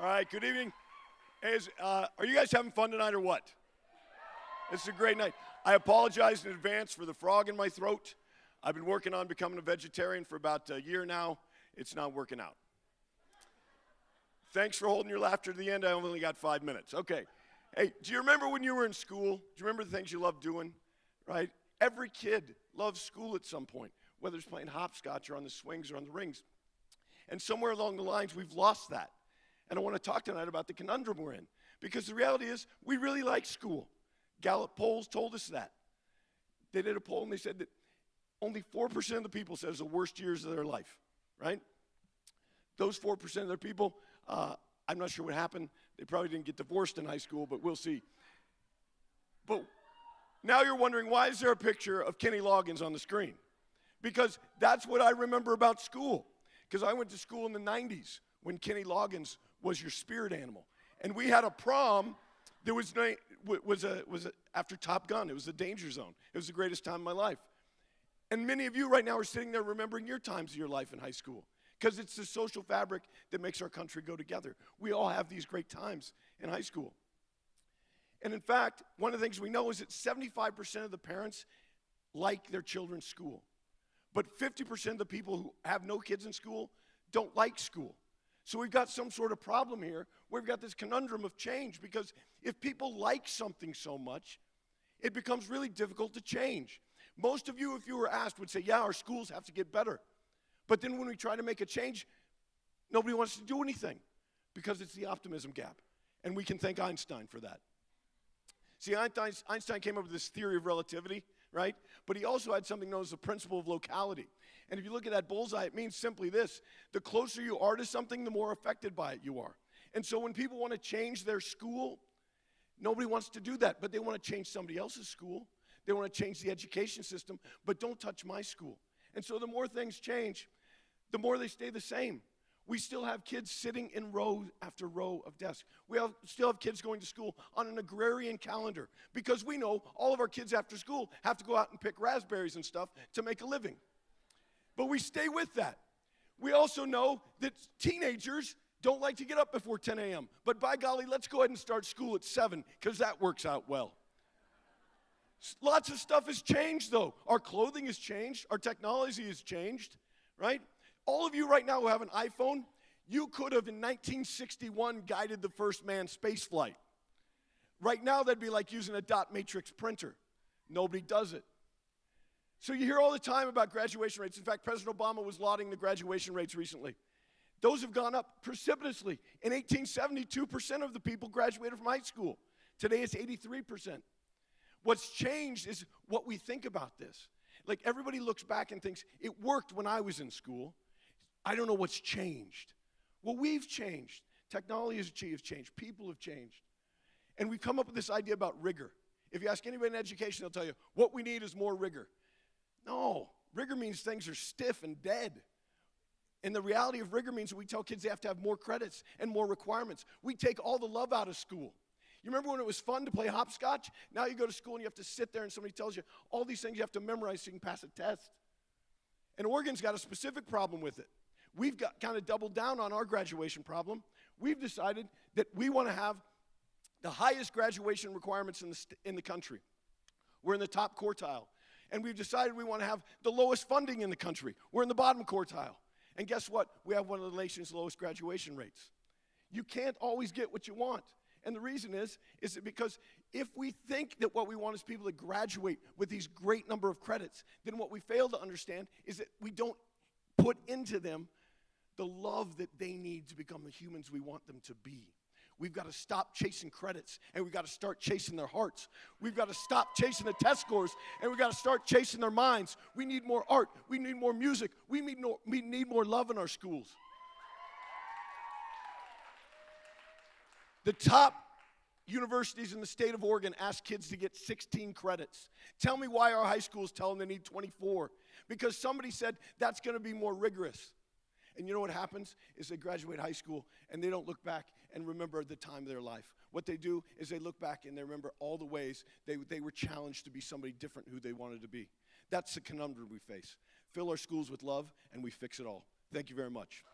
All right, good evening. Are you guys having fun tonight or what? This is a great night. I apologize in advance for the frog in my throat. I've been working on becoming a vegetarian for about a year now. It's not working out. Thanks for holding your laughter to the end. I only got 5 minutes. Okay. Hey, do you remember when you were in school? Do you remember the things you loved doing? Right? Every kid loves school at some point, whether it's playing hopscotch or on the swings or on the rings. And somewhere along the lines, we've lost that. And I want to talk tonight about the conundrum we're in. Because the reality is, we really like school. Gallup polls told us that. They did a poll and they said that only 4% of the people said it's the worst years of their life, right? Those 4% of the people, I'm not sure what happened. They probably didn't get divorced in high school, but we'll see. But now you're wondering, why is there a picture of Kenny Loggins on the screen? Because that's what I remember about school. Because I went to school in the 90s when Kenny Loggins was your spirit animal. And we had a prom that was after Top Gun. It was the danger zone. It was the greatest time of my life. And many of you right now are sitting there remembering your times of your life in high school. Because it's the social fabric that makes our country go together. We all have these great times in high school. And in fact, one of the things we know is that 75% of the parents like their children's school. But 50% of the people who have no kids in school don't like school. So we've got some sort of problem here where we've got this conundrum of change, because if people like something so much, it becomes really difficult to change. Most of you, if you were asked, would say, yeah, our schools have to get better. But then when we try to make a change, nobody wants to do anything because it's the optimism gap. And we can thank Einstein for that. See, Einstein came up with this theory of relativity, right? But he also had something known as the principle of locality. And if you look at that bullseye, it means simply this: the closer you are to something, the more affected by it you are. And so when people want to change their school, nobody wants to do that, but they want to change somebody else's school. They want to change the education system, but don't touch my school. And so the more things change, the more they stay the same. We still have kids sitting in row after row of desks. We still have kids going to school on an agrarian calendar, because we know all of our kids after school have to go out and pick raspberries and stuff to make a living. But we stay with that. We also know that teenagers don't like to get up before 10 a.m. But by golly, let's go ahead and start school at 7, because that works out well. Lots of stuff has changed, though. Our clothing has changed. Our technology has changed, right? All of you right now who have an iPhone, you could have in 1961 guided the first manned space flight. Right now, that'd be like using a dot matrix printer. Nobody does it. So you hear all the time about graduation rates. In fact, President Obama was lauding the graduation rates recently. Those have gone up precipitously. In 1870, 2% of the people graduated from high school. Today, it's 83%. What's changed is what we think about this. Like, everybody looks back and thinks, it worked when I was in school. I don't know what's changed. Well, we've changed. Technology has changed. People have changed. And we've come up with this idea about rigor. If you ask anybody in education, they'll tell you, what we need is more rigor. No, rigor means things are stiff and dead. And the reality of rigor means that we tell kids they have to have more credits and more requirements. We take all the love out of school. You remember when it was fun to play hopscotch? Now you go to school and you have to sit there and somebody tells you all these things you have to memorize so you can pass a test. And Oregon's got a specific problem with it. We've got kind of doubled down on our graduation problem. We've decided that we want to have the highest graduation requirements in the country. We're in the top quartile. And we've decided we want to have the lowest funding in the country. We're in the bottom quartile. And guess what? We have one of the nation's lowest graduation rates. You can't always get what you want. And the reason is that because if we think that what we want is people to graduate with these great number of credits, then what we fail to understand is that we don't put into them the love that they need to become the humans we want them to be. We've got to stop chasing credits, and we've got to start chasing their hearts. We've got to stop chasing the test scores, and we've got to start chasing their minds. We need more art. We need more music. We need more love in our schools. The top universities in the state of Oregon ask kids to get 16 credits. Tell me why our high schools tell them they need 24. Because somebody said that's going to be more rigorous. And you know what happens is they graduate high school and they don't look back and remember the time of their life. What they do is they look back and they remember all the ways they were challenged to be somebody different who they wanted to be. That's the conundrum we face. Fill our schools with love and we fix it all. Thank you very much.